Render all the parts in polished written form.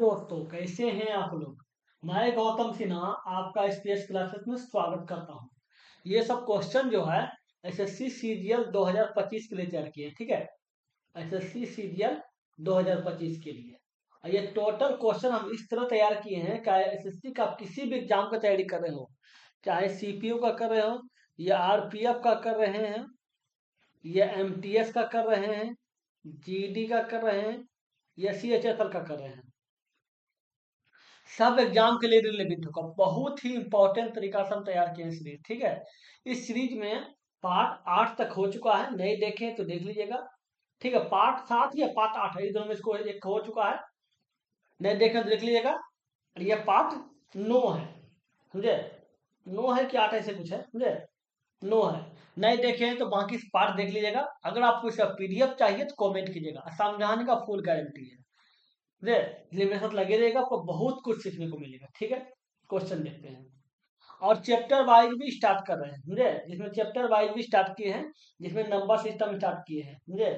दोस्तों, कैसे हैं आप लोग। मैं गौतम सिन्हा आपका स्पेस क्लासेस में स्वागत करता हूं। ये सब क्वेश्चन जो है एसएससी सीजीएल 2025 के लिए तैयार किए हैं, ठीक है। एसएससी सीजीएल 2025 के लिए और ये टोटल क्वेश्चन हम इस तरह तैयार किए हैं कि एसएससी का किसी भी एग्जाम का तैयारी कर रहे हो, चाहे सीपीयू का कर रहे हो या आरपीएफ का कर रहे हैं या एमटीएस का कर रहे हैं, जीडी का कर रहे हैं या सीएचएसएल का कर रहे हैं, सब एग्जाम के लिए रिलेवेंट होगा। बहुत ही इंपॉर्टेंट तरीका से हम तैयार किए हैं सीरीज, ठीक है। इस सीरीज में पार्ट 8 तक हो चुका है, नहीं देखे तो देख लीजिएगा, ठीक है। पार्ट 7 या पार्ट 8 है, इस दोनों में इसको एक हो चुका है, नहीं देखे तो देख लीजिएगा। और ये पार्ट 9 है, समझे। 9 है कि 8 ऐसे कुछ है, समझे। 9 है, नहीं देखे हैं तो बाकी पार्ट देख लीजिएगा। अगर आपको इसका पीडीएफ चाहिए तो कमेंट कीजिएगा, समझाने का फुल गारंटी है, इसलिए मेरे साथ लगे रहेगा, आपको बहुत कुछ सीखने को मिलेगा, ठीक है। क्वेश्चन देखते हैं और चैप्टर वाइज भी स्टार्ट कर रहे हैं, समझे। जिसमें चैप्टर वाइज भी स्टार्ट किए हैं, जिसमें नंबर सिस्टम स्टार्ट किए हैं, समझे।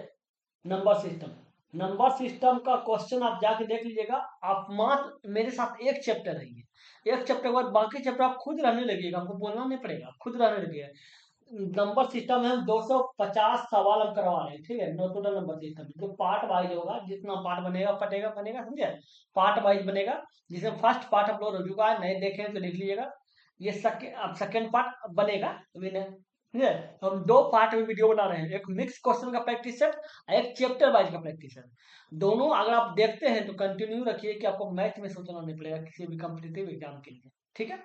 नंबर सिस्टम का क्वेश्चन आप जाके देख लीजिएगा। आप मात्र मेरे साथ एक चैप्टर रहिए, एक चैप्टर के बाद बाकी चैप्टर आप खुद रहने लगेगा, आपको बोलना नहीं पड़ेगा, खुद रहने लगेगा। नंबर सिस्टम में हम 250 सवाल हम करवा रहे हैं, ठीक है। नो टोटल नंबर सिस्टम जो पार्ट वाइज होगा, जितना पार्ट बनेगा पटेगा बनेगा, समझे। पार्ट वाइज बनेगा, जिसमें फर्स्ट पार्ट अपलोड हो चुका है, नहीं देखें तो देख लीजिएगा। ये अब सेकेंड पार्ट बनेगा, अभी नहीं, समझे। तो हम दो पार्ट में वीडियो बना रहे हैं, एक मिक्स क्वेश्चन का प्रैक्टिस सेट, एक चैप्टर वाइज का प्रैक्टिस सेट। दोनों अगर आप देखते हैं तो कंटिन्यू रखिए कि आपको मैथ में सोचना नहीं पड़ेगा किसी भी कॉम्पिटिटिव एग्जाम के लिए, ठीक है।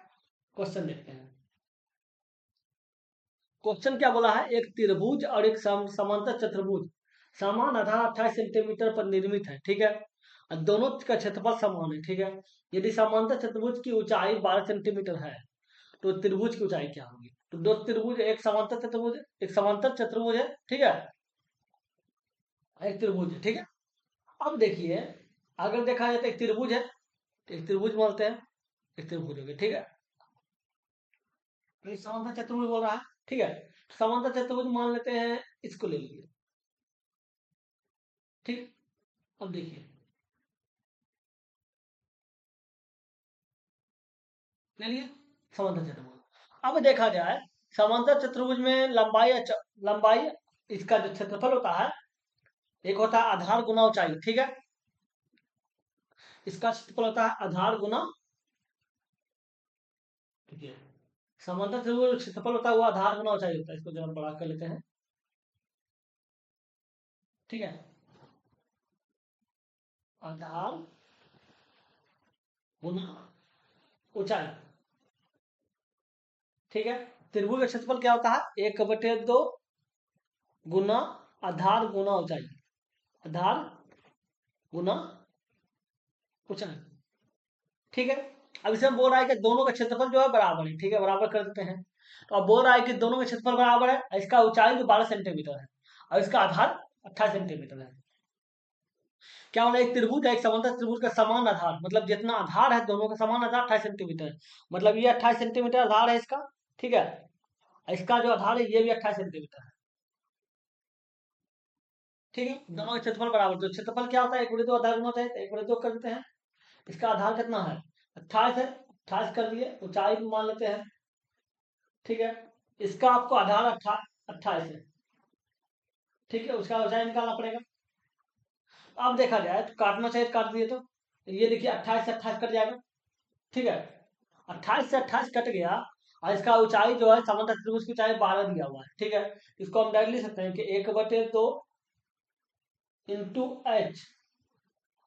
क्वेश्चन देखते हैं। क्वेश्चन क्या बोला है, एक त्रिभुज और एक समांतर चतुर्भुज समान आधार 28 सेंटीमीटर पर निर्मित है, ठीक है। और दोनों का क्षेत्रफल समान है, ठीक है। यदि समांतर चतुर्भुज की ऊंचाई 12 सेंटीमीटर है तो त्रिभुज की ऊंचाई क्या होगी। तो दो त्रिभुज, एक समांतर चतुर्भुज है, ठीक है, एक त्रिभुज है, ठीक है। अब देखिए, अगर देखा जाए तो एक त्रिभुज है तो एक त्रिभुज बोलते हैं, एक त्रिभुज हो गया, ठीक है। तो एक समांतर चतुर्भुज बोल रहा है, ठीक है। समांतर चतुर्भुज मान लेते हैं, इसको ले लीजिए, ठीक। अब देखिए, ले लिए समांतर चतुर्भुज। अब देखा जाए समांतर चतुर्भुज में लंबाई इसका जो क्षेत्रफल होता है, एक होता है आधार गुना ऊंचाई, ठीक है। इसका क्षेत्रफल होता है आधार गुना, ठीक है। समांतर चतुर्भुज क्षेत्रफल होता है वो आधार गुना ऊंचाई होता है। इसको जरा बड़ा कर लेते हैं, ठीक है। आधार गुना ऊंचाई, ठीक है। त्रिभुज का क्षेत्रफल क्या होता है, 1/2 गुना आधार गुना ऊंचाई, आधार गुना ऊंचाई, ठीक है। अब इसमें बोल रहा है कि दोनों का क्षेत्रफल जो है बराबर है, ठीक है, बराबर कर देते हैं। तो अब बोल रहा है कि दोनों का क्षेत्रफल बराबर है, इसका ऊंचाई जो 12 सेंटीमीटर है और इसका आधार 28 सेंटीमीटर है। क्या होना, एक त्रिभुज है, एक समांतर त्रिभुज का समान आधार, मतलब जितना आधार है दोनों का समान आधार 28 सेंटीमीटर है। मतलब ये 28 सेंटीमीटर आधार है इसका, ठीक है। इसका जो आधार है ये भी 28 सेंटीमीटर है, ठीक है। दोनों का क्षेत्रफल बराबर, तो क्षेत्रफल क्या होता है, 1/2 आधार गुना होता है, तो 1/2 कर देते हैं। इसका आधार कितना है, 28 है, 28 कर दिए। ऊंचाई भी मान लेते हैं, ठीक है। इसका आपको आधार 28 है, ठीक है। उसका ऊंचाई निकालना पड़ेगा। अब देखा जाए तो काटना चाहिए, काट दिए तो ये देखिए 28 से 28 कट जाएगा, ठीक है। 28 से 28 कट गया और इसका ऊंचाई जो है समांतर त्रिभुज की ऊंचाई 12 दिया हुआ है, ठीक है। इसको हम डायरेक्ट लिख सकते हैं कि 1/2 इंटू एच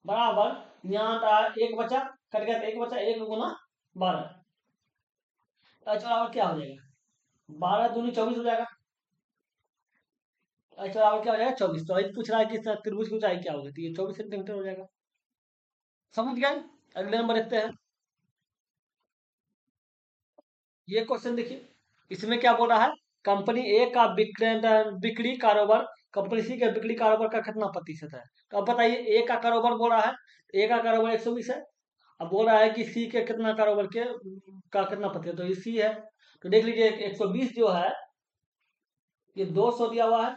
बराबर, यहाँ एक बचा, कट गया, एक बचा, 1 गुना 12। एच बराबर क्या हो जाएगा, 12 दूनी 24 हो जाएगा। एच बराबर क्या हो जाएगा, 24। तो पूछ रहा है कि त्रिभुज की ऊंचाई क्या होगी, तो ये 24 सेंटीमीटर हो जाएगा। समझ गए। अगले नंबर देखते हैं। ये क्वेश्चन देखिए, इसमें क्या बोल रहा है, कंपनी ए का बिक्री कारोबार, कंपनी सी के बिक्री कारोबार का कितना प्रतिशत है। तो अब बताइए, ए का कारोबार बोल रहा है, ए का कारोबार 120 है। अब बोल रहा है कि सी के कितना कारोबार के का कितना प्रतिशत, तो ये सी है। तो देख लीजिए 120 जो है ये 200 दिया हुआ है,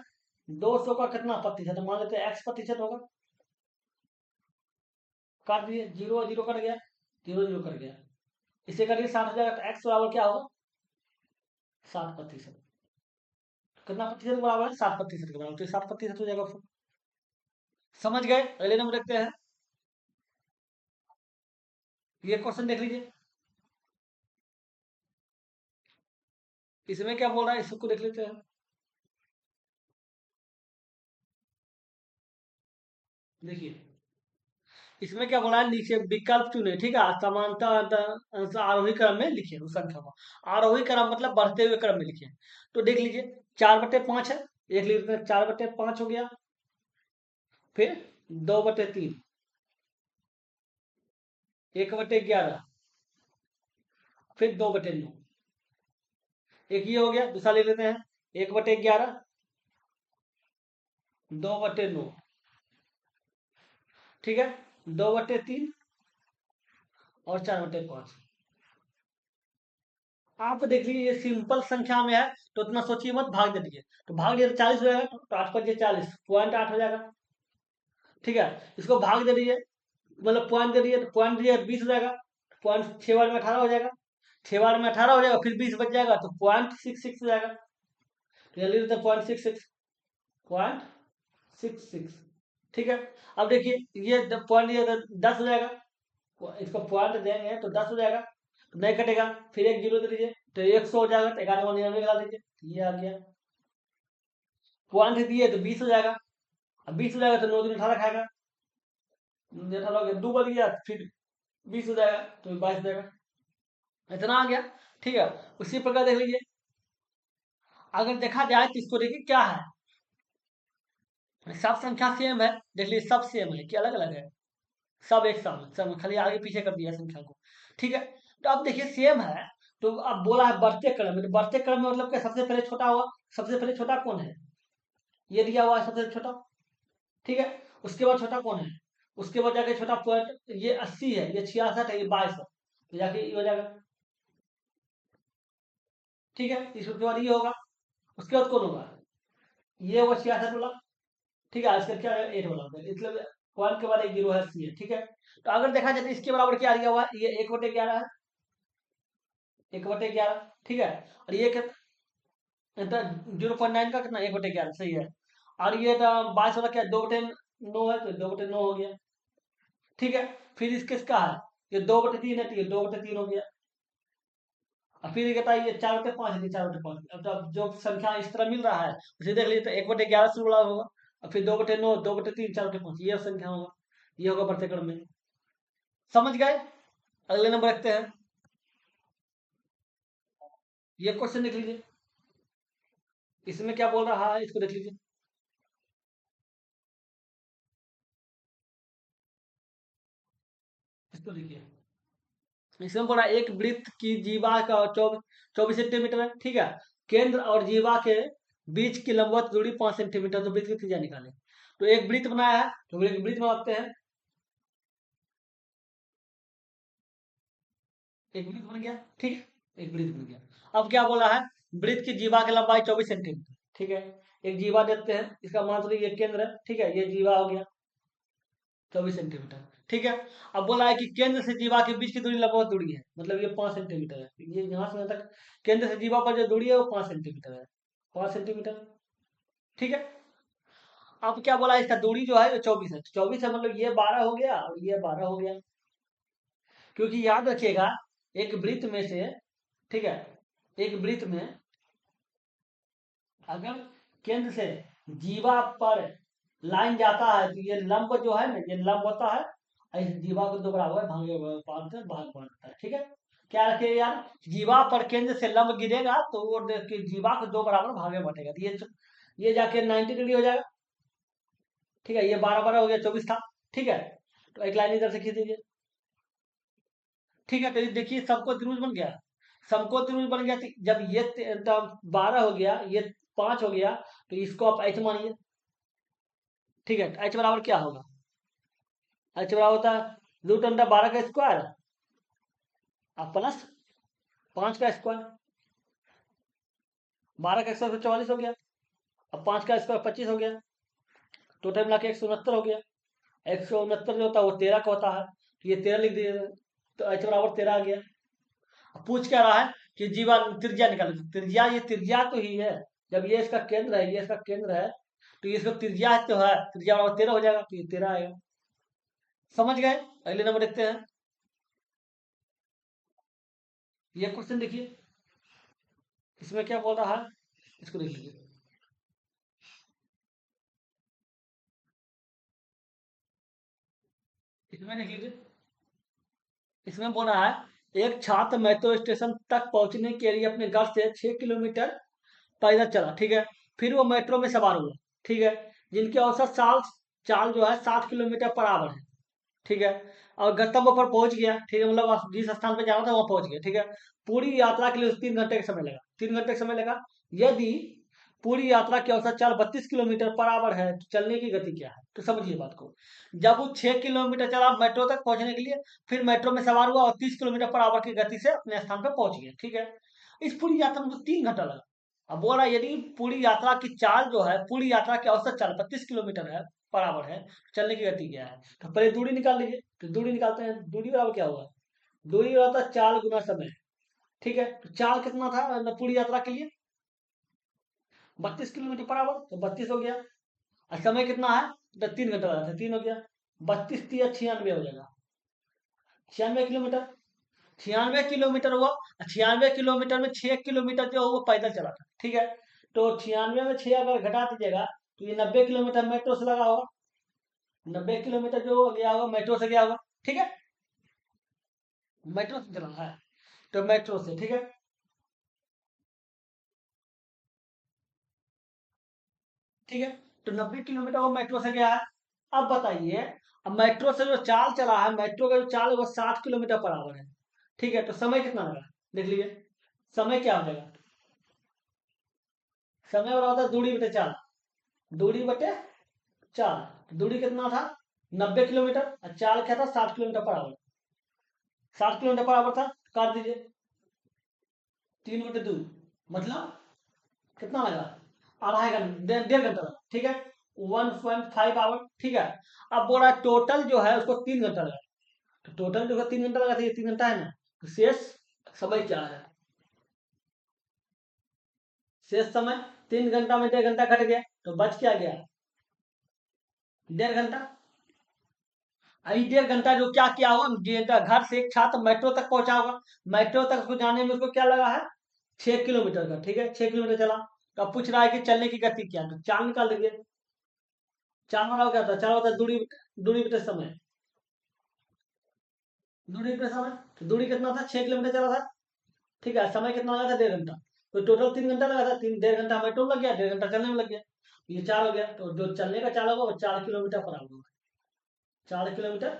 200 का कितना प्रतिशत, मान लेते हैं x प्रतिशत होगा। काट दिए, 0 0 कट गया, 0 0 कट गया, इसे करिए 60 हो जाएगा, तो एक्स बराबर क्या होगा? 60%। कितना प्रतिशत के बराबर है? 60% के बराबर, तो 60% हो जाएगा ऑप्शन। समझ गए? अगले नंबर देखते हैं। ये क्वेश्चन देख लीजिए, इसमें क्या बोल रहा है इसको देख लेते हैं। देखिए इसमें क्या बोला है, लिखिए विकल्प चुने, ठीक है, समांतर आरोही क्रम में लिखिए उस संख्या को। आरोही क्रम मतलब बढ़ते हुए क्रम में लिखिए। तो देख लीजिए 4/5 है, एक लिख लेते हैं 4/5 हो गया, फिर 2/3, 1/11, फिर 2/9, एक ये हो गया। दूसरा लिख लेते हैं 1/11, 2/9, ठीक है, 2/3 और 4/5। आप देख लीजिए ये सिंपल संख्या में है, तो उतना सोचिए मत, भाग दे दीजिए। तो भाग दिया तो 40 हो जाएगा, तो 8/40, 0.8 हो जाएगा, ठीक है। इसको भाग दे दीजिए, मतलब पॉइंट दे दीजिए, तो पॉइंट दिए 20 हो जाएगा, पॉइंट 6 बार में 18 हो जाएगा, 6 बार में 18 हो जाएगा, फिर 20 बच जाएगा, तो 0.66 हो जाएगा। तो ये लिख देते हैं 0.66, 0.66, ठीक है। अब देखिए ये पॉइंट ये 10 हो जाएगा, इसको पॉइंट देंगे तो 10 हो जाएगा, तो नहीं कटेगा, फिर एक जीरो दे दीजिए, तो 100 हो जाएगा, तो 11 को 99 लगा दीजिए, ये आ गया। पॉइंट दिए तो 20 हो जाएगा, अब 20 हो जाएगा तो 9 दिन 18 खाएगा, 18 हो गया, 2 बन गया, फिर 20 हो जाएगा, तो 22 हो जाएगा, इतना आ गया, ठीक है। उसी प्रकार देख लीजिए, अगर देखा जाए तो इसको देखिए क्या है, सब संख्या सेम है, देख लीजिए सब सेम है कि अलग अलग है? सब एक सम है, सब खाली आगे पीछे कर दिया संख्या को, ठीक है। तो अब देखिए सेम है, तो अब बोला है बढ़ते क्रम में, तो बढ़ते क्रम में मतलब क्या, सबसे पहले छोटा हुआ, सबसे पहले छोटा कौन है? ये दिया हुआ है सबसे छोटा, ठीक है। उसके बाद छोटा कौन है? उसके बाद जाके छोटा पॉइंट, ये 80 है, ये 66 है, ये 22 है, तो जाके ये हो जाएगा, ठीक है। इसके बाद ये होगा, उसके बाद कौन होगा? ये होगा 66 वाला, ठीक है। इसका क्या 8 वाला होगा, मतलब पॉइंट के बाद एक जीरो है, सी है, ठीक है। तो अगर देखा जाए तो इसके बराबर क्या दिया हुआ है, ये 1/11 है, 1/11, ठीक है। और ये कितना, 0.9 का कितना, 1/11, सही है। और ये 22 वाला क्या, 2/9 है, तो 2/9 हो गया, ठीक है। फिर इसके इसका है, ये 2/3 है, तो ये 2/3 हो गया। और फिर ये कहता है ये 4/5 है, 4/5। अब जब जो संख्या इस तरह मिल रहा है, उसे देख लीजिए, तो 1/11 से जुड़ा होगा, और फिर 2/9, 2/3, 4/5, ये संख्या होगा, ये होगा बढ़ते क्रम में। समझ गए? अगले नंबर रखते हैं, ये क्वेश्चन देख लीजिए, इसमें क्या बोल रहा है इसको देख लीजिए। इसको देखिए, इसमें बोला एक वृत्त की जीवा का 24 सेंटीमीटर है, ठीक है। केंद्र और जीवा के बीच की लंबवत दूरी 5 सेंटीमीटर, तो वृत्त की त्रिज्या निकालें। तो एक वृत्त बनाया है, तो एक वृत्त बनाते हैं, एक वृत्त बन गया, ठीक है, एक वृत्त बन गया। अब क्या बोला है, वृत्त की जीवा की लंबाई 24 सेंटीमीटर, ठीक है। एक जीवा देते हैं, इसका मान लीजिए ये केंद्र है, ठीक है, ये जीवा हो गया 24 सेंटीमीटर, ठीक है। अब बोला है कि केंद्र से जीवा के बीच की दूरी लगभग दूरी है, मतलब ये 5 सेंटीमीटर है, ये यहाँ से यहाँ तक केंद्र से जीवा पर जो दूरी है वो 5 सेंटीमीटर है, 5 सेंटीमीटर, ठीक है। अब क्या बोला है, इसका दूरी जो है वो 24 है, 24 है, मतलब ये 12 हो गया और ये 12 हो गया, क्योंकि याद रखिएगा एक वृत्त में से, ठीक है, एक वृत्त में अगर केंद्र से जीवा पर लाइन जाता है, तो ये लंब जो है ना, ये लंब होता है, और इस जीवा को दो बराबर भागे भाग बांटता है, ठीक है। क्या रखिए यार, जीवा पर केंद्र से लंब गिरेगा तो वो जीवा को दो बराबर भागे बांटेगा, तो ये जाके 90 डिग्री हो जाएगा, ठीक है। ये 12 12 हो गया, 24 था, ठीक है। तो एक लाइन इधर से खींच दीजिए, ठीक है। तो ये देखिए सबको त्रिभुज बन गया, समकोण त्रिभुज बन गया, तो जब ये 12 हो गया, ये 5 हो गया, तो इसको आप एच मानिए, ठीक है। एच बराबर क्या होगा, एच बराबर होता है √12 का स्क्वायर और प्लस 5 का स्क्वायर, 12 का स्क्वायर 44 हो गया, अब 5 का स्क्वायर 25 हो गया, टोटल मिला के 169 हो गया। 169 जो होता है वो 13 का होता है, तो ये 13 लिख दिया, तो h बराबर 13 आ गया। अब पूछ क्या रहा है कि जीवा त्रिज्या निकालो, त्रिज्या, ये त्रिज्या तो ही है, जब ये इसका केंद्र है, ये इसका केंद्र है, तो ये इसका त्रिज्या तो है, त्रिज्या बराबर 13 हो जाएगा, तो ये 13 आएगा। समझ गए? अगले नंबर देखते हैं। ये क्वेश्चन देखिए, इसमें क्या बोल रहा है, इसको देख लीजिए। इसमें देख लीजिए, इसमें बोल रहा है एक छात्र मेट्रो स्टेशन तक पहुंचने के लिए अपने घर से 6 किलोमीटर पैदल चला, ठीक है। फिर वो मेट्रो में सवार हुआ, ठीक है, जिनकी औसत साल चाल जो है 60 किलोमीटर पर आवर है, ठीक है। और गंतव्य पर पहुंच गया, ठीक है, मतलब आप जिस स्थान पर जाना था वहां पहुंच गया, ठीक है। पूरी यात्रा के लिए उसे 3 घंटे का समय लगा, 3 घंटे का समय लगा। यदि पूरी यात्रा की औसत चाल 32 किलोमीटर पर आवर है, तो चलने की गति क्या है? तो समझिए बात को। जब वो 6 किलोमीटर चला मेट्रो तक पहुंचने के लिए, फिर मेट्रो में सवार हुआ और 30 किलोमीटर पर आवर की गति से अपने स्थान पर पहुंच गया, ठीक है। इस पूरी यात्रा में तो 3 घंटा लगा। अब बोल रहा है यदि पूरी यात्रा की चाल जो है, पूरी यात्रा की औसत चाल 32 किलोमीटर है पर आवर है, चलने की गति क्या है? तो पहले दूरी निकाल लीजिए, तो दूरी निकालते हैं। दूरी बराबर क्या होगा? दूरी होता है चाल गुना समय, ठीक है। तो चाल कितना था पूरी यात्रा के लिए? 32 किलोमीटर पर आवर, तो 32 हो गया। और समय कितना है? तो 3 घंटा लगा था, 3 हो गया। 32 तिया 96 हो जाएगा, 96 किलोमीटर। 96 किलोमीटर हुआ। 96 किलोमीटर में 6 किलोमीटर जो है वो पैदल चला था, ठीक है। तो 96 में 6 अगर घटा दीजिएगा, तो ये 90 किलोमीटर मेट्रो से लगा होगा। 90 किलोमीटर जो गया होगा मेट्रो से गया होगा, ठीक है। मेट्रो से चला है, तो मेट्रो से, ठीक है, ठीक है। तो 90 किलोमीटर वो मेट्रो से गया है। अब बताइए, अब मेट्रो से जो चाल चला है, मेट्रो का जो चाल है वो 60 किलोमीटर पर आवर है, ठीक है। तो समय कितना लगा? देख लीजिए, समय क्या हो जाएगा? समय बराबर होता है दूरी बटे चाल, दूरी बटे चाल। तो दूरी कितना था? 90 किलोमीटर, और चाल क्या था? 60 kilometre per hour. 60 kilometre per hour था, काट दीजिए, 3 बटे 2, मतलब कितना लगा? 2.5 घंटा, 1.5 घंटा लगा, ठीक है। 1.5 आवर, ठीक है। अब बोल रहा है टोटल जो है उसको 3 घंटा लगा, तो टोटल जो है 3 घंटा लगा था, ये 3 घंटा है ना, तो शेष समय क्या है? शेष समय, 3 घंटा में 1.5 घंटा कट गया, तो बच क्या गया? 1.5 घंटा। अभी 1.5 घंटा जो क्या किया होगा, घर से एक छात्र मेट्रो तक पहुंचा होगा, मेट्रो तक उसको जाने में उसको क्या लगा है? 6 किलोमीटर का, ठीक है, 6 किलोमीटर चला। तो अब पूछ रहा है कि चलने की गति क्या है, तो चाल निकाल देंगे। चाल वाला क्या होता है? चाल होता है दूरी, दूरी बटे समय, दूरी बटे समय। तो दूरी कितना था? 6 किलोमीटर चला था, ठीक है। समय कितना लगा था? 1.5 घंटा। तो टोटल 3 घंटा लगा था, 1.5 घंटा मेट्रो में लग गया, 1.5 घंटा चलने में लग गया, ये 4 हो गया। तो जो चलने का चाल होगा वो 4 किलोमीटर पर आवर होगा, 4 किलोमीटर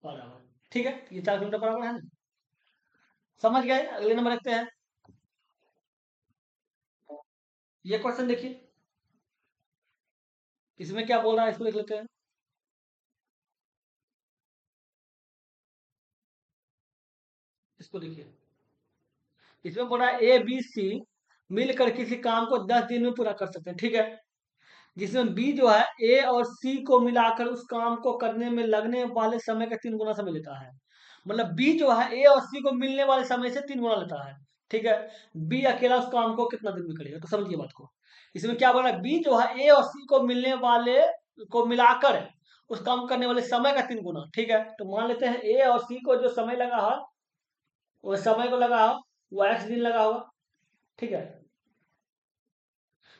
पर आवर, ठीक है। ये 4 किलोमीटर पर आवर है ना? समझ गए? अगले नंबर रखते हैं। ये क्वेश्चन देखिए, इसमें क्या बोल रहा है, इसको देख लेते हैं। इसको देखिए, इसमें बोल रहा है ए बी सी मिलकर किसी काम को 10 दिन में पूरा कर सकते हैं, ठीक है। जिसमें बी जो है ए और सी को मिलाकर उस काम को करने में लगने वाले समय का 3 गुना समय लेता है। मतलब बी जो है ए और सी को मिलने वाले समय से 3 गुना लेता है, ठीक है। बी अकेला उस काम को कितना दिन में करेगा? तो समझिए बात को। इसमें क्या बोला? बी जो है ए और सी को मिलने वाले को मिलाकर उस काम करने वाले समय का 3 गुना, ठीक है। तो मान लेते हैं ए और सी को जो समय लगा है, वो समय को लगा हो, वो एक्स दिन लगा होगा, ठीक है।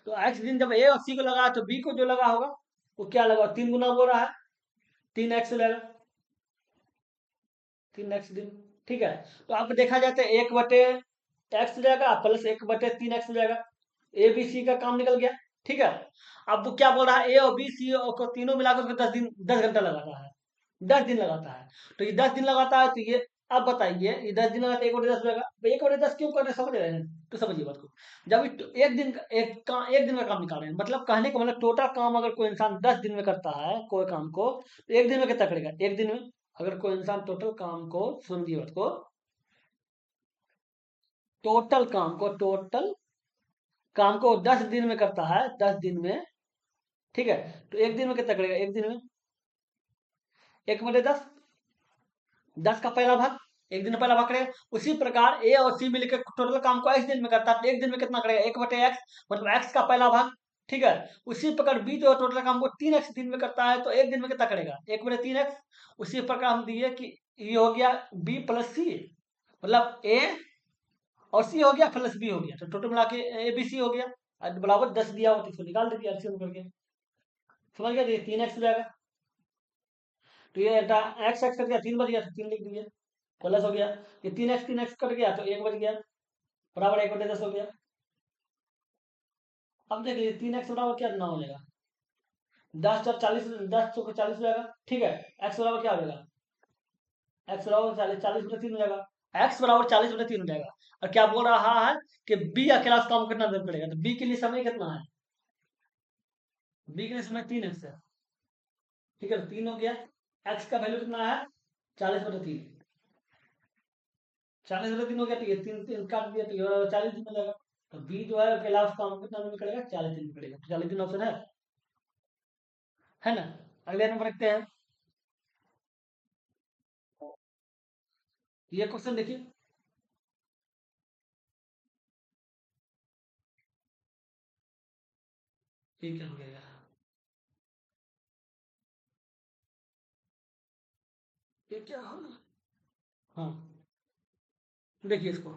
तो एक्स दिन जब ए और सी को लगा तो बी को जो लगा होगा वो क्या लगा? 3 गुना बोल रहा है, 3x लगा, 3x दिन, ठीक है। तो अब देखा जाए तो 1/x जाएगा प्लस 1/3x जाएगा, ए बी सी का काम निकल गया, ठीक है। अब वो क्या बोल रहा है? ए और बी सी को तीनों मिलाकर उसको 10 दिन, 10 घंटा लगाता है, 10 दिन लगाता है। तो ये 10 दिन लगाता है, तो ये अब बताइए, ये 10 दिन लगाता है, 1/10 होगा। 1/10 क्यों कर रहे हैं, समझ रहे हैं? तो समझिए बात को। जब एक दिन का एक दिन का काम निकाल रहे हैं, मतलब कहने का मतलब टोटल काम अगर कोई इंसान 10 दिन में करता है कोई काम को, तो एक दिन में कितना करेगा? एक दिन में अगर कोई इंसान टोटल काम को, समझिए बात को, टोटल काम को 10 दिन में करता है, 10 दिन में, ठीक है। तो एक दिन में कितना करेगा? एक दिन में 1/10, 10 का पहला भाग, एक दिन में पहला भाग करेगा। उसी प्रकार ए और सी मिलकर टोटल काम को x दिन में करता है, तो एक दिन में कितना करेगा, 1/x, मतलब x का पहला भाग। ठीक है। उसी प्रकार बी जो टोटल काम को 3x दिन में करता है, तो एक दिन में कितना करेगा, 1/3x। उसी प्रकार हम दिए कि ये हो गया बी प्लस सी, मतलब ए और सी हो गया प्लस बी हो गया, तो टोटल मिला के ए बी सी हो गया। बराबर 10 दिया हो तो इसको निकाल दीजिए एलसीएम करके। समझ गया, 3x हो जाएगा। तो ये एक्स एक्स कट गया, 3 बच गया, तो 3 लिख दीजिए, प्लस हो गया। ये 3x कट गया तो 1 बच गया, बराबर 1/10 हो गया। अब देख लीजिए 3x बराबर क्या ना हो जाएगा, 10 और 40, 10 40 हो जाएगा। ठीक है। एक्स बराबर क्या हो जाएगा, एक्स बराबर 40, 40/3 हो जाएगा। एक्स बराबर 40/3 हो जाएगा। और क्या बोल रहा है कि बी अकेला उस काम को कितना देर पड़ेगा, तो बी के लिए समय कितना है, बी के लिए समय 3x है। ठीक है, तो 3 हो गया। एक्स का वैल्यू कितना है, 40/3, 40/3 हो गया। तो ये 3 3 काट दिया, तो ये 40 दिन मिलेगा। तो बी जो है अकेला उस काम को कितना दिन में करेगा, 40 दिन में करेगा। तो 40 दिन ऑप्शन है ना। अगले नंबर रखते हैं, ये क्वेश्चन देखिए। ये क्या हो गया यार? ये क्या हो रहा है? हाँ, देखिए इसको,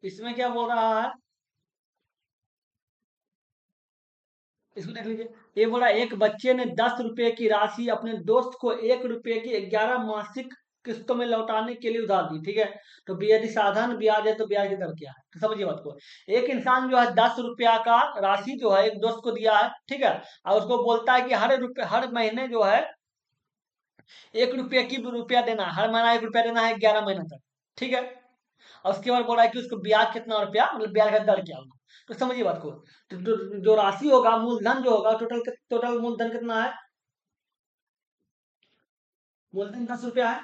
इसमें क्या बोल रहा है, इसको देख लीजिए। ये बोला एक बच्चे ने 10 रुपए की राशि अपने दोस्त को 1 रुपए की 11 मासिक किस्तों में लौटाने के लिए उधार दी। ठीक है। तो यदि साधारण ब्याज है तो ब्याज की दर क्या है, तो समझिए बात को। एक इंसान जो है 10 रुपया का राशि जो है एक दोस्त को दिया है। ठीक है। और उसको बोलता है कि हर महीने जो है 1 रुपये की रुपया देना है, हर महीना 1 रुपया देना है 11 महीने तक। ठीक है। और उसके बाद बोल रहा है कि उसको ब्याज कितना रुपया, मतलब ब्याज का दर क्या होगा। तो समझिए बात को। तो जो राशि होगा, मूलधन जो होगा, टोटल मूलधन कितना है, मूलधन 10 रुपया है।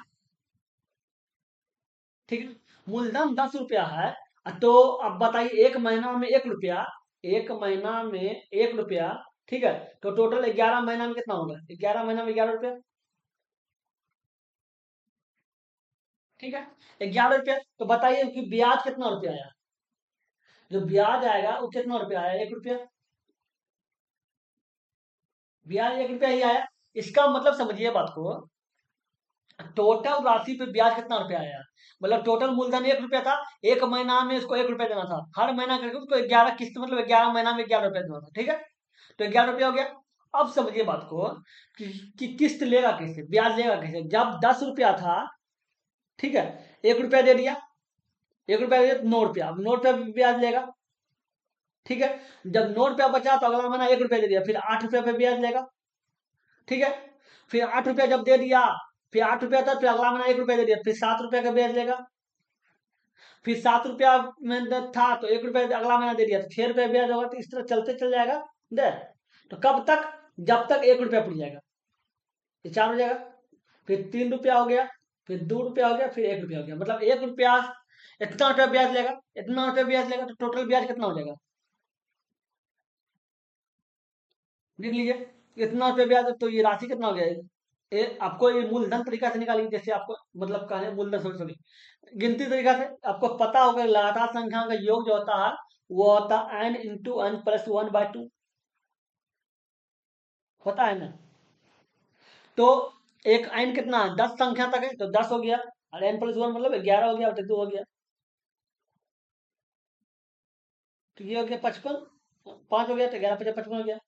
ठीक है। मूलधन 10 रुपया है। तो अब बताइए, एक महीना में 1 रुपया, एक महीना में 1 रुपया। ठीक है। तो टोटल 11 महीना में कितना होगा, 11 महीना में 11 रुपया। ठीक है, 11 रुपया। तो बताइए कि ब्याज कितना रुपया आया, जो ब्याज आएगा वो कितना रुपया आया, 1 रुपया। ब्याज 1 रुपया ही आया। इसका मतलब समझिए बात को, टोटल राशि पे ब्याज कितना रुपया आया, मतलब टोटल मूलधन 1 रुपया था, एक महीना में उसको 1 रुपया देना था, हर महीना करके उसको 11 किस्त, मतलब 11 महीना में 11 रुपया देना था। ठीक है। तो 11 रुपया हो गया। अब समझिए बात को कि किस्त लेगा कैसे, ब्याज लेगा कैसे, जब 10 रुपया था। ठीक है। 1 रुपया दे दिया, 1 रुपया दे दिया तो 9 रुपया, अब 9 रुपया ब्याज लेगा। ठीक है। जब 9 रुपया बचा तो अगला महीना 1 रुपया दे दिया, फिर 8 रुपया पे ब्याज लेगा। ठीक है। फिर 8 रुपया जब दे दिया, फिर 8 रुपया था, फिर अगला महीना 1 रुपया दे दिया, फिर 7 रुपया का ब्याज लेगा। फिर 7 रुपया में था तो 1 रुपया अगला महीना दे दिया, तो 6 रुपया ब्याज होगा। तो इस तरह चलते चल जाएगा। दे, तो कब तक, जब तक 1 रुपया पड़ जाएगा, ये 4 हो जाएगा। फिर 3 रुपया हो गया, फिर 2 रुपया हो गया, फिर 1 रुपया हो गया, मतलब 1 रुपया इतना रुपया ब्याज लेगा, इतना रुपया ब्याज लेगा। तो टोटल ब्याज कितना हो जाएगा, लिख लीजिए। इतना रुपया ब्याज, तो ये राशि कितना हो गया, आपको ये मूलधन तरीका से निकालिए, जैसे आपको मतलब कहा है मूलधन, सॉरी सॉरी, गिनती तरीका से आपको पता होगा लगातार संख्याओं का योग जो होता है वो होता है n × n+1/2, होता है ना। तो एक n कितना है, 10 संख्या तक है तो 10 हो गया, और n+1 मतलब 11 हो गया, और 2 हो गया। तो ये हो गया 55, 5 हो गया, तो 11×5 = 55 हो गया।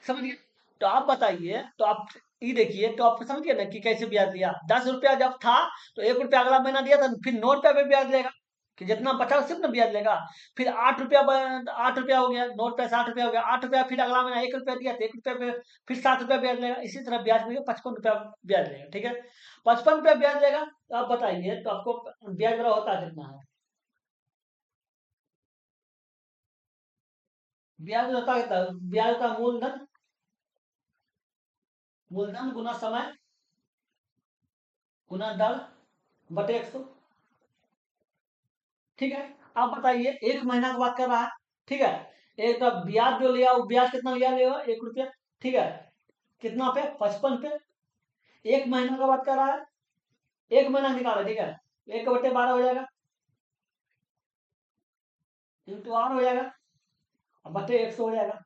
समझ गए। तो आप बताइए, तो आप ये देखिए, तो आप समझ गए ना कि कैसे ब्याज दिया। 10 रुपया जब था तो 1 रुपया अगला महीना दिया था, फिर 9 रुपया पे ब्याज लेगा, कि जितना बचा सिर्फ ना ब्याज लेगा। फिर 8 रुपया, 8 रुपया हो गया, 9 रुपया से 8 रुपया हो गया, 8 रुपया फिर अगला महीना 1 रुपया दिया तो 1 रुपया पे फिर 7 रुपया ब्याज लेगा। इसी तरह ब्याज में 55 रुपया ब्याज लेगा। ठीक है। 55 रुपया ब्याज लेगा। तो आप बताइए, तो आपको ब्याज बड़ा होता कितना है, ब्याज होता कितना, ब्याज होता मूलधन, मूलधन गुना समय गुना दर बटे 100। ठीक है। अब बताइए, एक महीना की बात कर रहा है। ठीक है। एक तो ब्याज जो लिया वो ब्याज कितना लिया, लेगा 1 रुपया। ठीक है। कितना पे? 55 पे। एक महीना का बात कर रहा है, एक महीना निकाला, ठीक है। 1/12 हो जाएगा, इंटू आर हो जाएगा, अब बटे 100 हो जाएगा।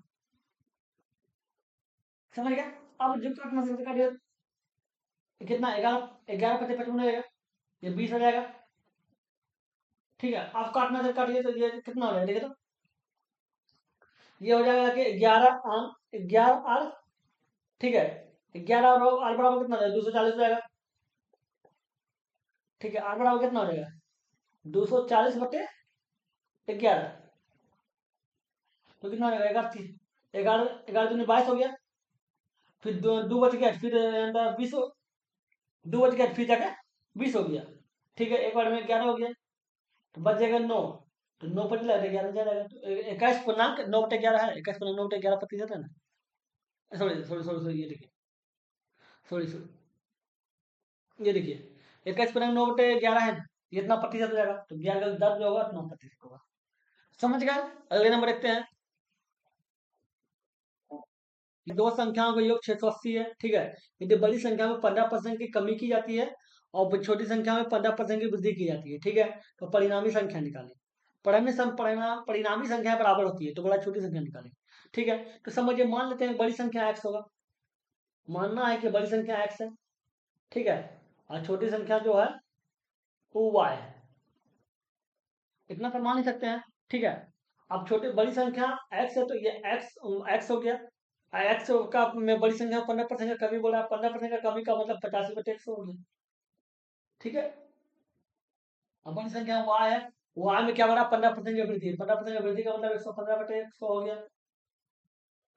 समझ गया? अब जो काटना से काटिए, कितना? 11, 11 × 55 हो जाएगा, ये 20 हो जाएगा। ठीक है, अब काटना से काटिए तो ये कितना हो जाएगा, देखिए तो ये हो जाएगा कि 11 आर, ठीक है। 11 और आर बराबर कितना हो जाएगा? 240 हो जाएगा। ठीक है, आर बराबर कितना हो जाएगा? 240/11, तो कितना हो जाएगा? 11, 11 11 दूनी 22 हो गया, फिर दो बच गया, फिर 20 दो बच गया, फिर जाके 20 हो गया। ठीक है, एक बार में 11 हो गया, तो बच जाएगा 9, तो 9 पति लगेगा, 11 जाएगा, तो 21.9/11 है, 21.9/11 है ना। सॉरी सॉरी सॉरी सॉरी, ये देखिए, सॉरी सॉरी, ये देखिए 21.9/11 है ना, ये इतना प्रतिशत हो जाएगा, तो 11 का 10 जो होगा 9% होगा। समझ गए? अगले नंबर देखते हैं। दो संख्याओं का योग 680 है, ठीक है। यदि बड़ी संख्या में 15% की कमी की जाती है और छोटी संख्या में 15% की वृद्धि की जाती है, ठीक है, तो परिणामी संख्या निकालें। परिणामी संख्या बराबर होती है, तो बड़ा छोटी संख्या निकालें। ठीक है, तो समझिए, मान लेते हैं बड़ी संख्या x होगा, मानना है कि बड़ी संख्या x है, ठीक है, और छोटी संख्या जो है वो y है, इतना तो मान ही सकते हैं। ठीक है, अब छोटी बड़ी संख्या x है, तो ये x हो गया, एक्स का में बड़ी संख्या 15% का कमी बोला, 15% का कमी का मतलब 85/100 हो गया। ठीक है, अब बड़ी संख्या y है, y में क्या बना? 15% की वृद्धि, 15% की वृद्धि का मतलब 115/100 हो गया,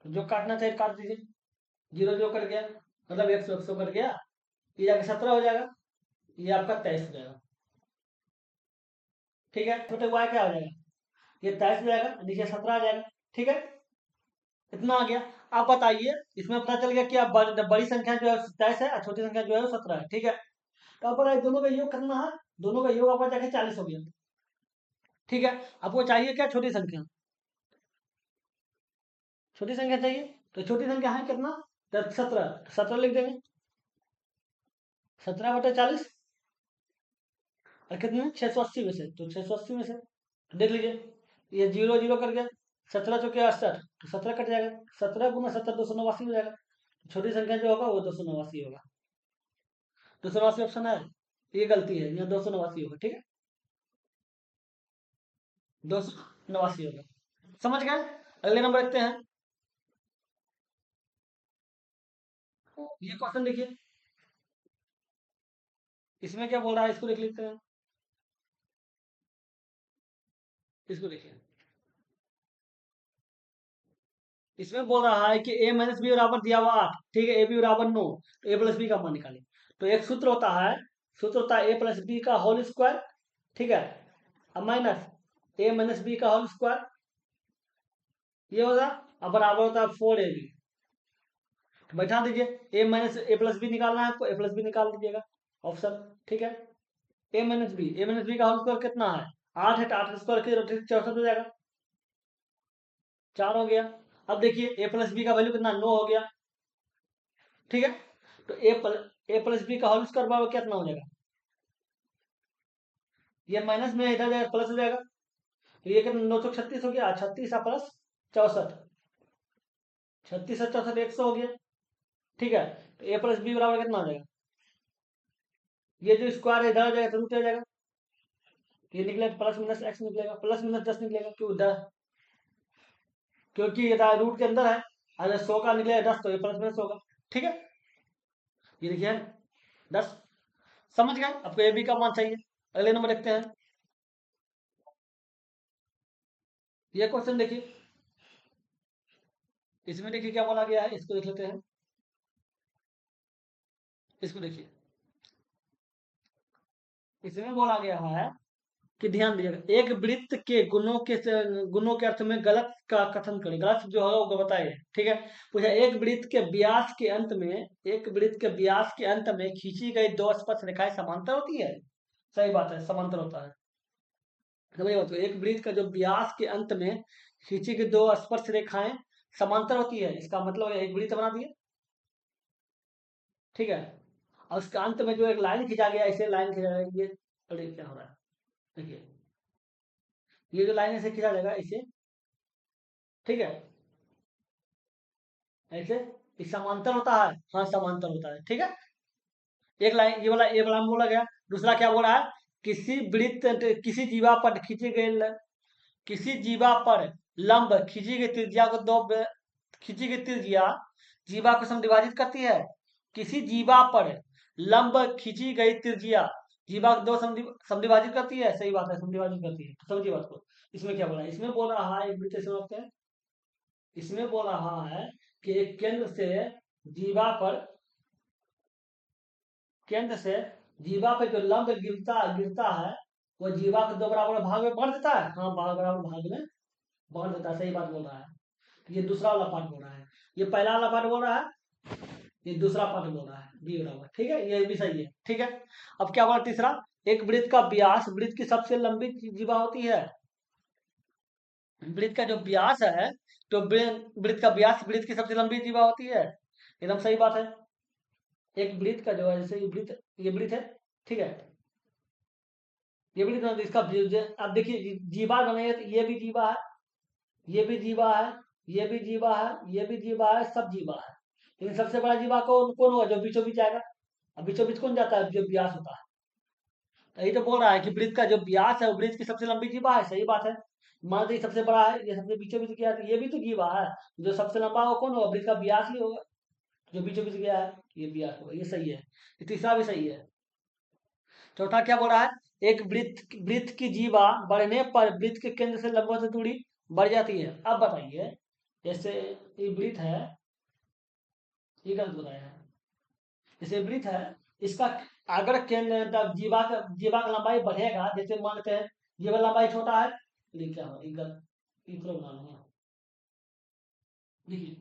तो जो काटना चाहिए काट दीजिए, 0 0 कट गया, मतलब 100 कट गया, ये जाके 17 हो जाएगा, ये आपका 23 हो जाएगा। ठीक है, छोटे y क्या हो जाएगा? ये 23 हो जाएगा, नीचे 17 आ जाएगा। ठीक है, इतना आ गया। आप बताइए, इसमें पता चल गया कि आप बड़ी संख्या जो है 27 है और छोटी संख्या जो है वो 17 है। ठीक है, तो आप बताइए दोनों का योग करना है, दोनों का योग आपका जाके 40 हो गया। ठीक है, आपको चाहिए क्या? छोटी संख्या, छोटी संख्या चाहिए, तो छोटी संख्या है कितना? 17, 17 लिख देंगे, 17/40, और कितने? 680 में से, तो 680 में से देख लीजिए, ये 0 0 कर गया, 17 चौके 68, तो 17 कट जाएगा, 17 × 70 289 हो जाएगा, छोटी संख्या जो होगा वो 289 होगा। 289 ऑप्शन है, ये गलती है, यहाँ 289 होगा। ठीक है, 289 होगा। समझ गए? अगले नंबर देखते हैं। ये क्वेश्चन देखिए, इसमें क्या बोल रहा है, इसको देख लेते हैं, इसको देखिए। इसमें बोल रहा है कि a - b बराबर दिया हुआ 8, ठीक है, a b बराबर 9, तो a + b का मान निकालें। तो एक सूत्र होता है a + b का होल स्क्वायर, ठीक है, अब माइनस a - b का होल स्क्वायर, ये होगा, अब बराबर होता है 4ab। तो बैठा दीजिए, a + b निकालना है आपको, a + b निकाल दीजिएगा, ऑप्शन। ठीक है, a - b का होल स्क्वायर कितना है? 8 है, तो 8 स्क्वायर की 64 हो जाएगा, 4 हो गया। अब देखिए a + b का वैल्यू कितना? 9 हो गया। ठीक है, तो a + b का होल स्क्वायर बराबर कितना हो जाएगा? ये माइनस में इधर जाएगा, प्लस हो जाएगा, तो ये कितना? 936 हो गया, 36 प्लस 64, 36 और 64 100 हो गया। ठीक है, तो a + b बराबर कितना हो जाएगा? ये जो स्क्वायर है इधर आ जाएगा, तो रूट आ जाएगा, ये निकलेगा +- x निकलेगा, +- 10 निकलेगा, क्योंकि ये रूट के अंदर है, अगर 100 का निकलेगा 10, तो ये +- होगा। ठीक है, ये देखिए 10। समझ गए? आपको ए बी का मान चाहिए। अगले नंबर देखते हैं, ये क्वेश्चन देखिए, इसमें देखिए क्या बोला गया है, इसको देख लेते हैं, इसको देखिए, इसमें बोला गया है कि ध्यान दीजिएगा, एक वृत्त के गुणों के अर्थ में गलत का कथन करें, गलत जो है वो बताइए। ठीक है, पूछा, एक वृत्त के व्यास के अंत में, एक वृत्त के व्यास के अंत में खींची गई दो स्पर्श रेखाएं समांतर होती है। सही बात है, समांतर होता है। समझिए बात को, एक वृत्त का जो व्यास के अंत में खींची गई दो स्पर्श रेखाएं समांतर होती है, इसका मतलब है एक वृत्त बना दिए, ठीक है। और उसके अंत में जो एक लाइन खींचा गया, ऐसे लाइन खींचा गया, ये अरे क्या हो रहा है, देखिए ये जो लाइन ऐसे खींचा जाएगा ऐसे, ठीक है, ऐसे, ये समांतर होता है, हाँ समांतर होता है, ठीक है। एक लाइन ये वाला बोला गया। दूसरा क्या बोला है, किसी वृत्त, किसी जीवा पर खींची गई, किसी जीवा पर लंब खींची गई त्रिज्या को खींची गई त्रिज्या जीवा को समद्विभाजित करती है। किसी जीवा पर लंब खींची गई त्रिज्या जीवा को दो समद्विभाजित करती है, सही बात है, समद्विभाजित करती है। तो समझिए बात को, इसमें क्या बोला है, इसमें बोल रहा है, एक वृत्त समझते हैं, इसमें बोल रहा है कि एक केंद्र से जीवा पर, केंद्र से जीवा पे जो लंब गिरता गिरता है, वो जीवा को दो बराबर भाग में बांट देता है, हाँ बराबर भाग में बांट देता है, सही बात बोल रहा है। ये दूसरा वाला पार्ट बोल रहा है, ये पहला वाला पार्ट बोल रहा है, ये दूसरा पार्ट बोल रहा है, बी बराबर, ठीक है, ये भी सही है, ठीक है। अब क्या बोला तीसरा, एक वृत्त का व्यास वृत्त की सबसे लंबी जीवा होती है। वृत्त का जो व्यास है, तो वृत्त का व्यास वृत्त की सबसे लंबी जीवा होती है, एकदम सही बात है। एक वृत्त का जो है, जैसे ये वृत्त है, ठीक है, ये वृत्त है, तो इसका अब देखिए जीवा बनाइए तो ये भी जीवा है, ये भी जीवा है, ये भी जीवा है, ये भी जीवा है, सब जीवा है। लेकिन सबसे बड़ा जीवा कौन कौन होगा, जो बीचों बीच आएगा। अब बीचों बीच कौन जाता है, जो व्यास होता है। तो यही तो बोल रहा है कि वृत्त का जो व्यास है वो वृत्त की सबसे लंबी जीवा है, सही बात है। मान लीजिए सबसे बड़ा है, ये सबसे बीचों बीच गया है, तो ये भी तो जीवा है। जो सबसे लंबा हो कौन होगा, वृत्त का व्यास ही होगा, जो बीचों बीच गया है, ये व्यास होगा, ये सही है। ये तीसरा भी सही है। चौथा क्या बोल रहा है, एक वृत्त वृत्त की जीवा बढ़ने पर वृत्त के केंद्र से लंबवत दूरी बढ़ जाती है। अब बताइए, जैसे ये वृत्त है, ये गलत बताया है, जैसे वृत्त है, इसका अगर केंद्र जीवा का लंबाई बढ़ेगा, जैसे मानते हैं जीवा लंबाई छोटा है, ये क्या हो, ये गलत, ये थोड़ा बना लूंगा, देखिए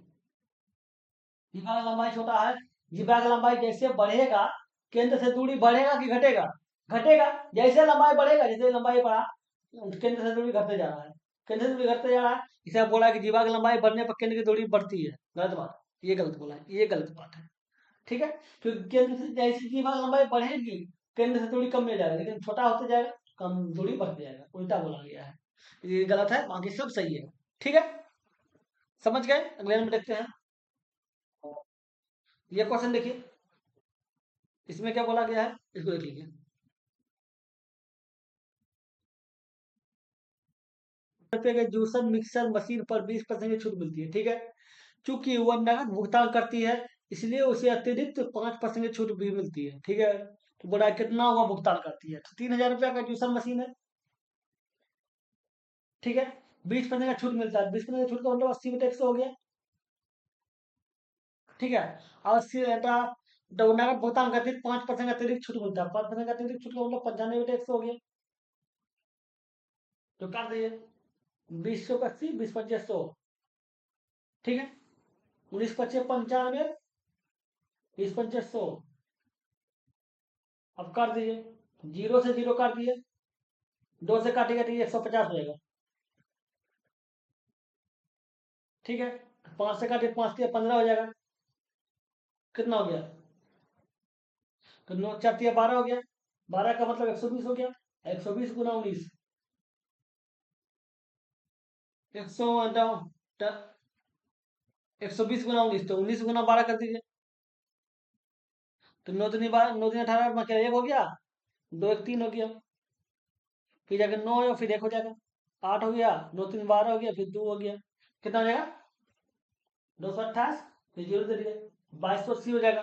जीवा का लंबाई छोटा है, जीवा का लंबाई जैसे बढ़ेगा, केंद्र से दूरी बढ़ेगा कि घटेगा, घटेगा। जैसे लंबाई बढ़ेगा, जैसे लंबाई बढ़ा, केंद्र से दूरी घटते जा रहा है, केंद्र से दूरी घटते जा रहा है, इसे बोला कि जीवा की लंबाई बढ़ने पर केंद्र की दूरी बढ़ती है, गलत बात, ये गलत बोला है, ये गलत बात है, ठीक है। क्योंकि केंद्र से जैसे जीवा की लंबाई बढ़ेगी, केंद्र से दूरी कम ले जाएगा, लेकिन छोटा होते जाएगा, कम दूरी बढ़ते जाएगा, उल्टा बोला गया है, ये गलत है, बाकी सब सही है, ठीक है। समझ गए, अगले नंबर देखते हैं। ये क्वेश्चन देखिए, इसमें क्या बोला गया है, इसको देख लीजिए। रुपए के जूसर मिक्सर मशीन पर 20% की छूट मिलती है, ठीक है। चूंकि वह नकद भुगतान करती है, इसलिए उसे अतिरिक्त 5% की छूट भी मिलती है, ठीक है। तो बोला कितना हुआ भुगतान करती है, तो 3,000 रुपया का जूसर मशीन है, ठीक है। 20% का छूट मिलता है, 20% का छूट का मतलब 80 में 100 हो गया, ठीक है। और 80 तो नकद भुगतान करती है, 5% का अतिरिक्त छूट मिलता है, 5% का अतिरिक्त छूट का मतलब 95 में 100 हो गया, तो कर दिए 20 180, 20 5 100, ठीक है। 19 5 95, 20 5 100, अब कर दीजिए, जीरो से जीरो काट दिए, दो से काटेगा तो ये 150 हो जाएगा, ठीक है। 5 से काटे, 5 15 हो जाएगा, कितना हो गया, तो 9 4 12 हो गया, 12 का मतलब 120 हो गया, 120 गुना 19, 100 120 गुना 19, तो 19 गुना 12 कर दीजिए, तो 9 3 12 9 3 18 में क्या एक हो गया, 2 1 3 हो गया, फिर जाके 9 हो, फिर 1 हो जाएगा, 8 हो गया, 9 3 12 हो गया, फिर 2 हो गया, कितना हो जाएगा, 228, फिर जीरो दे दिया, 2280 हो जाएगा,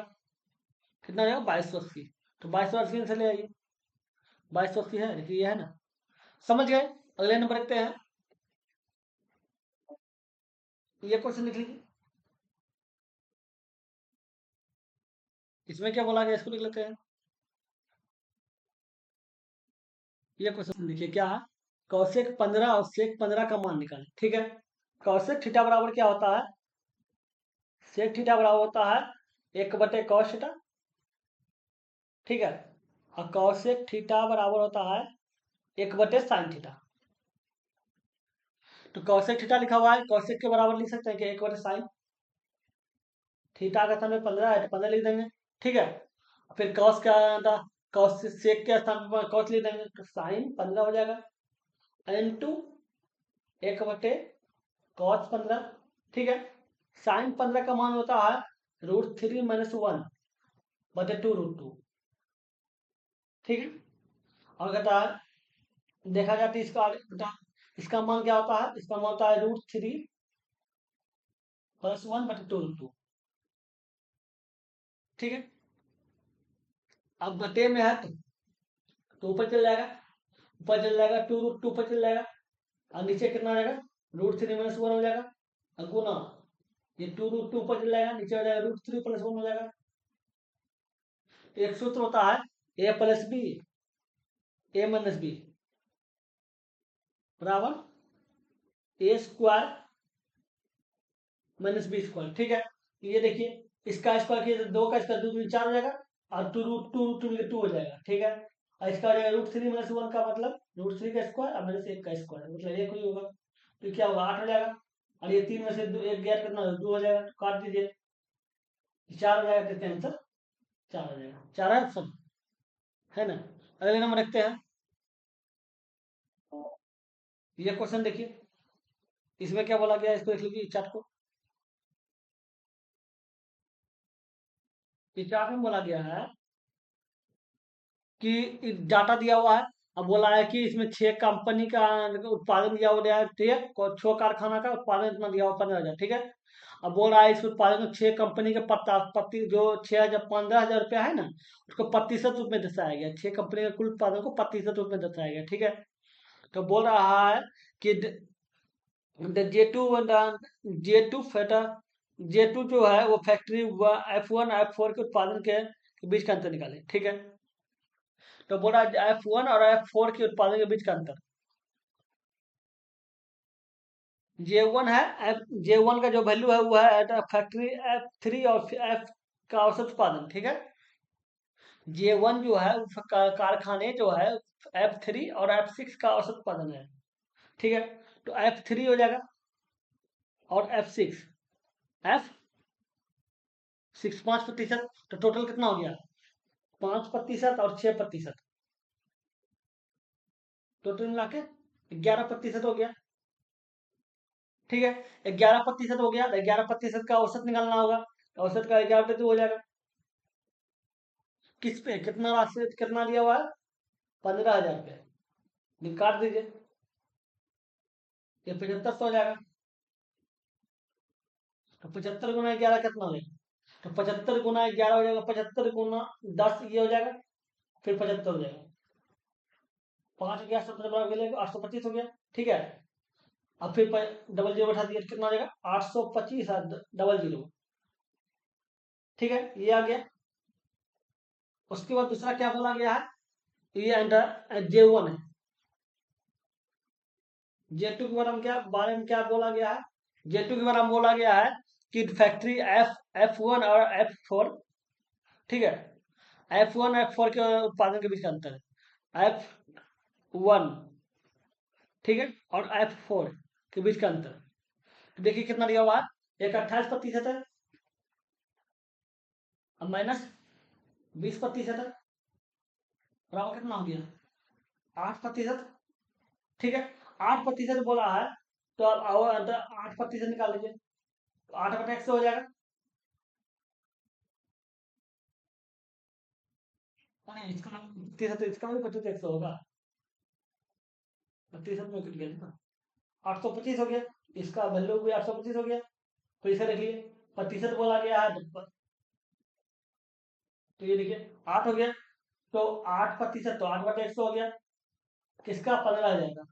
कितना हो जाएगा, 2280, तो 2280 से ले आइए, 2280 है, देखिए ये है ना, समझ गए। अगले नंबर देखते हैं, ये क्वेश्चन लिख लीजिए, इसमें क्या बोला गया, इसको लिख लेते हैं। ये क्वेश्चन देखिए क्या है, कौशिक 15 और सेक 15 का मान निकालें, ठीक है। कौशिक थीटा बराबर क्या होता है, सेक थीटा बराबर होता है 1/cos थीटा, ठीक है। और कौशिक थीटा बराबर होता है 1/sin थीटा। तो कौशिक थीटा लिखा हुआ है, कौशिक के बराबर लिख सकते हैं कि 1/sin, थीटा का समय 15 है तो 15 लिख देंगे, ठीक है। फिर कॉस क्या था, कॉस सेक के स्थान पर कॉस ले देंगे तो साइन 15 हो जाएगा, इनटू 1 बटे कॉस 15। ठीक है। साइन 15 का मान होता है √3 - 1/2 √2। ठीक है। और कहता है देखा जाए तो इसका मान क्या होता है, इसका मान होता है √3 + 1/2 √2। ठीक है। अब बटे में है तो ऊपर चल जाएगा, ऊपर चल जाएगा 2 √2 ऊपर चल जाएगा, और नीचे कितना रहेगा, √3 - 1 हो जाएगा, और गुना ये 2 √2 ऊपर चल जाएगा, नीचे हो जाएगा √3 + 1 हो जाएगा। एक सूत्र होता है a + b, a - b बराबर a² - b²। ठीक है। ये देखिए, इसका स्क्वायर किया तो 2 का स्क्वायर 2 × 4 हो जाएगा, और 2 √2 हो जाएगा। ठीक है। और इसका हो जाएगा √3 - 1 का मतलब √3 का स्क्वायर और -1 का स्क्वायर, मतलब 1 ही होगा, तो क्या होगा 8 हो जाएगा। और ये 3 में से 1 गैर कितना 2 हो जाएगा, तो काट दीजिए, 4 हो जाएगा, तो इसका आंसर 4 हो जाएगा। 4 है ऑप्शन, है ना। अगले नंबर रखते हैं। ये क्वेश्चन देखिए, इसमें क्या बोला गया है, इसको देख लीजिए चार्ट को। इस चार्ट में बोला गया है कि डाटा दिया हुआ है। अब बोला है कि इसमें 6 कंपनी का उत्पादन दिया हुआ है, ठीक है, 6 कारखाना का उत्पादन इतना दिया हुआ 15,000। ठीक है। अब बोल रहा है इस उत्पादन को 6 कंपनी के पत्ता पत्ती जो 6,000 15,000 रुपया है ना, उसको प्रतिशत रूप में दर्शाया गया, 6 कंपनी के कुल उत्पादन को प्रतिशत रूप में दर्शाया गया। ठीक है। तो बोल रहा है कि J2 J2 फेटा J2 जो है वो फैक्ट्री F1 F4 के उत्पादन के बीच का अंतर निकाले। ठीक है। तो बोला F1 और F4 के उत्पादन के बीच का अंतर, J1 है, J1 का जो वैल्यू है वो है फैक्ट्री F3 और F का औसत उत्पादन। ठीक है। J1 जो है कारखाने जो है F3 और F6 का औसत उत्पादन है। ठीक है। तो F3 हो जाएगा और F6, F6 5%, तो टोटल कितना हो गया 5% और 6%, टोटल मिला के 11% हो गया। ठीक है। 11% हो गया, तो 11% का औसत निकालना होगा, तो औसत का 11 हो जाएगा। किस पे कितना राशि कितना दिया हुआ है 15,000 रुपये, काट दीजिए, ये 75 हो जाएगा। तो 75 × 11 कितना हो जाएगा, तो 75 × 11 हो जाएगा, 75 × 10 ये हो जाएगा, फिर 75 हो जाएगा, 5 गया 825 हो गया। ठीक है। अब फिर डबल जीरो बैठा दिया, कितना हो जाएगा 825 डबल जीरो। ठीक है, ये आ गया। उसके बाद दूसरा क्या बोला गया है, ये अंडर J1 है। J2 के बारे में क्या बोला गया है, J2 के बारे में बोला गया है कि फैक्ट्री F1 और F4, ठीक है, F1 F4 के उत्पादन के बीच का अंतर है, F1, ठीक है, और F4 के बीच का अंतर, तो देखिए कितना दिया हुआ है, एक 28% है, अब -20% है, बराबर कितना हो गया 8%। ठीक है। 8% बोला है, तो अब और अंदर 8% निकाल लीजिए, तो 8/100 हो जाएगा। अरे इसका प्रतिशत, इसका भी 25/100 होगा, प्रतिशत में कट गया ना, 825 हो गया, इसका वैल्यू भी 825 हो गया। फिर इसे रख लिए, प्रतिशत बोला गया है, तो ये देखिए 8 हो गया, तो 8%, तो 8/100 हो गया, किसका 15,000 का।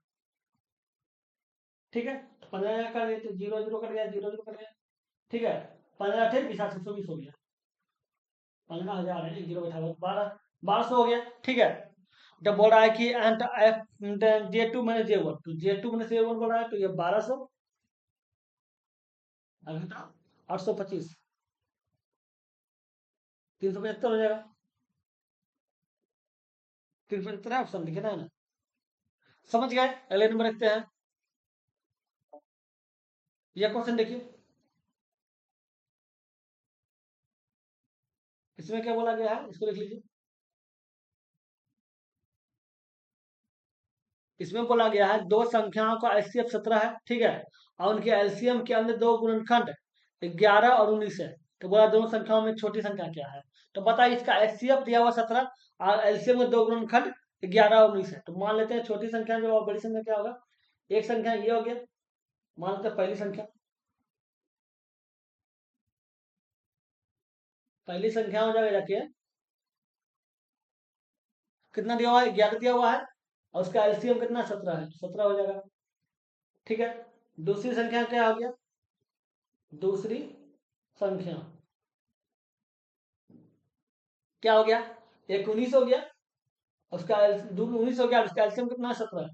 ठीक है। तो 15,000 कर दिए, तो 0 0 कट गया, 0 0 कट गया। ठीक है। 15 थे 20 120 हो गया, 15,000 है, 1 जीरो बैठा हुआ, 1200 हो गया। ठीक है। जब बोल रहा है कि J2 - J1, तो J2 - J1 बोल रहा है, तो ये 1200, घटा 825, 375 हो जाएगा, 375 ऑप्शन लिखे ना, है ना। समझ गए। अगले नंबर रखते हैं। ये क्वेश्चन देखिए, इसमें क्या बोला गया है, इसको लिख लीजिए। इसमें बोला गया है दो संख्याओं का एचसीएफ 17 है, ठीक है, और उनके एलसीएम के अंदर दो गुणनखंड 11 और 19 है। तो बोला दोनों संख्याओं में छोटी संख्या क्या है। तो बताइए इसका एचसीएफ दिया हुआ 17 और एलसीएम में दो गुणनखंड 11 और 19 है। तो मान लेते हैं छोटी संख्या जो बड़ी संख्या क्या होगा। एक संख्या ये हो गया, मान लेते हैं पहली संख्या हो जाएगा जाके कितना दिया हुआ है, 11 दिया हुआ है, और उसका एलसीएम कितना 17 है, 17 हो जाएगा, ठीक है। दूसरी संख्या क्या हो गया, दूसरी संख्या क्या हो गया, एक 19 हो गया, उसका 19 हो गया, उसका एलसीएम कितना है 17।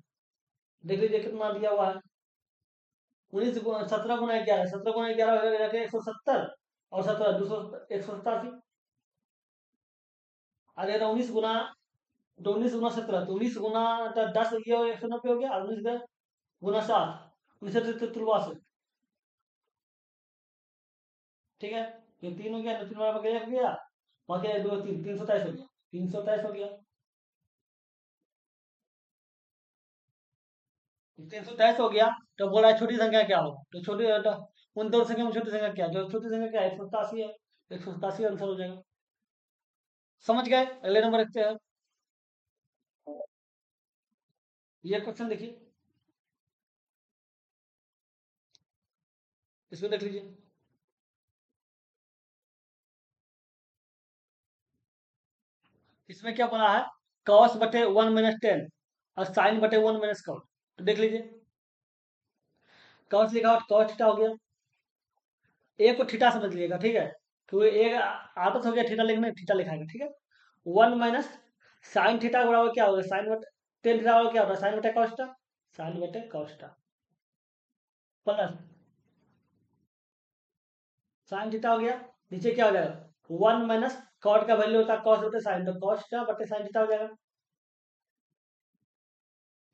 देख लीजिए कितना दिया हुआ है, 19 17 गुना 11, 17 गुना 11 हो जाएगा 170, और 17 200 187। अरे 19 गुना 17, तो 19 गुना 10 ये 190 हो गया, और 19 गुना 7 19 ठीक है। ये 3 हो गया, 3 बराबर 1 हो गया, बाकी 2 3 327 हो गया, 327 हो गया, 327 हो गया। तो बोला छोटी संख्या क्या होगा, तो छोटी उन दो संख्या में छोटी संख्या क्या है, जो छोटी संख्या क्या है 187 है, 187 आंसर हो जाएगा। समझ गए, अगले नंबर रखते हैं। ये क्वेश्चन देखिए, इसमें देख लीजिए। इसमें क्या बोला है, कॉस बटे 1 - 10 और साइन बटे 1 - कॉट। तो देख लीजिए, कॉस लिखा हो कॉस थीटा हो गया, ए को थीटा समझ लीजिएगा, ठीक है, क्योंकि एक आदत हो गया थीटा लिखने, थीटा लिखाएगा, ठीक है। 1 - साइन थीटा बराबर क्या होगा, साइन बटे 10 थीटा बराबर क्या होता है, साइन बटे कॉस्टा, साइन बटे कॉस्टा प्लस साइन थीटा हो गया, नीचे क्या हो जाएगा 1 - कॉट का वैल्यू होता है कॉस बटे साइन, तो कॉस्टा बटे साइन थीटा हो जाएगा,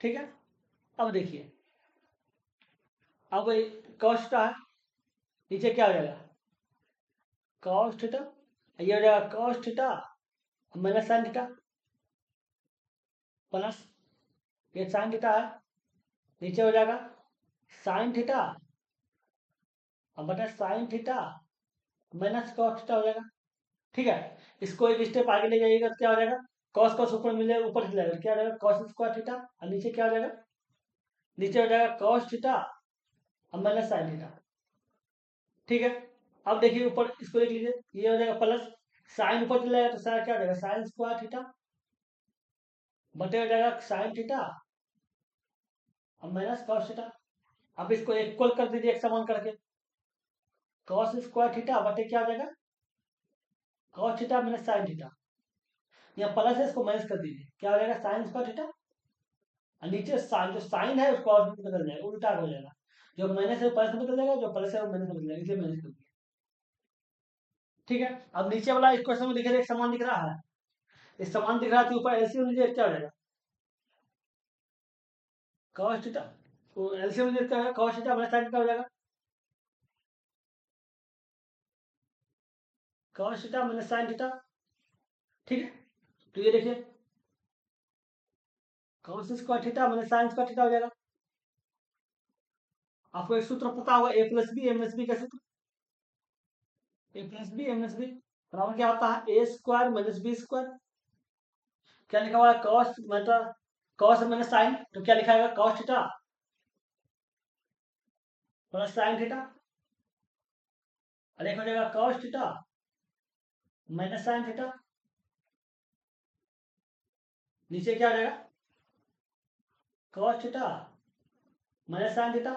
ठीक है। अब देखिए, अब कॉस्टा है, नीचे क्या हो जाएगा कॉस थीटा, ये हो जाएगा cos theta minus sine theta plus ये साइन थीटा है, नीचे हो जाएगा साइन थीटा और बटा sine theta minus cos theta हो जाएगा, ठीक है। इसको एक स्टेप आगे ले जाइएगा तो क्या हो जाएगा, कॉस कॉस ऊपर मिलेगा, ऊपर चला जाएगा, क्या हो जाएगा कॉस स्क्वायर थीटा, और नीचे क्या हो जाएगा, नीचे हो जाएगा कॉस थीटा और माइनस साइन थीटा, ठीक है। अब देखिए ऊपर इसको देख लीजिए, ये हो जाएगा प्लस साइन ऊपर चला जाएगा तो साइन क्या हो जाएगा साइन स्क्वायर थीटा बटे हो जाएगा साइन थीटा और माइनस कॉस थीटा। अब इसको इक्वल कर दीजिए एक समान करके, कॉस स्क्वायर थीटा बटे क्या हो जाएगा cos theta minus sine theta, यहाँ प्लस है इसको माइनस कर दीजिए, क्या हो जाएगा साइन स्क्वायर थीटा, और नीचे साइन जो साइन है उसको और बदल जाएगा, उल्टा हो जाएगा, जो माइनस है वो प्लस में बदल जाएगा, जो प्लस है वो माइनस में बदल जाएगा, इसलिए माइनस कर दिया, ठीक है। अब नीचे वाला इक्वेशन में लिखे एक समान दिख रहा है, इस समान दिख रहा है तो ऊपर एलसीएम लीजिए क्या हो जाएगा कॉस थीटा, तो एलसीएम लीजिए क्या है cos theta minus sine theta हो जाएगा, cos theta minus sine theta, ठीक है। तो ये देखिए cos square theta minus sine square theta हो जाएगा। आपको एक सूत्र पता होगा A plus B M S B का सूत्र, A plus B M S B बराबर क्या होता है A square minus B square, क्या लिखा हुआ है कॉस मतलब कॉस माइनस साइन, तो क्या लिखा है cos theta plus sine theta, और एक हो जाएगा cos theta minus sine theta, नीचे क्या हो जाएगा cos theta minus sine theta.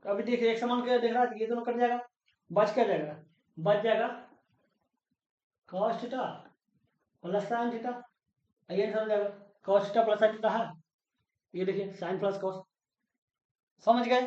अभी देखिए एक समान क्या देख रहा है, ये दोनों कट जाएगा, बच क्या जाएगा, बच जाएगा cos theta plus sine theta, ये समझ जाएगा cos theta plus sine theta है, ये देखिए साइन प्लस कॉस, समझ गए।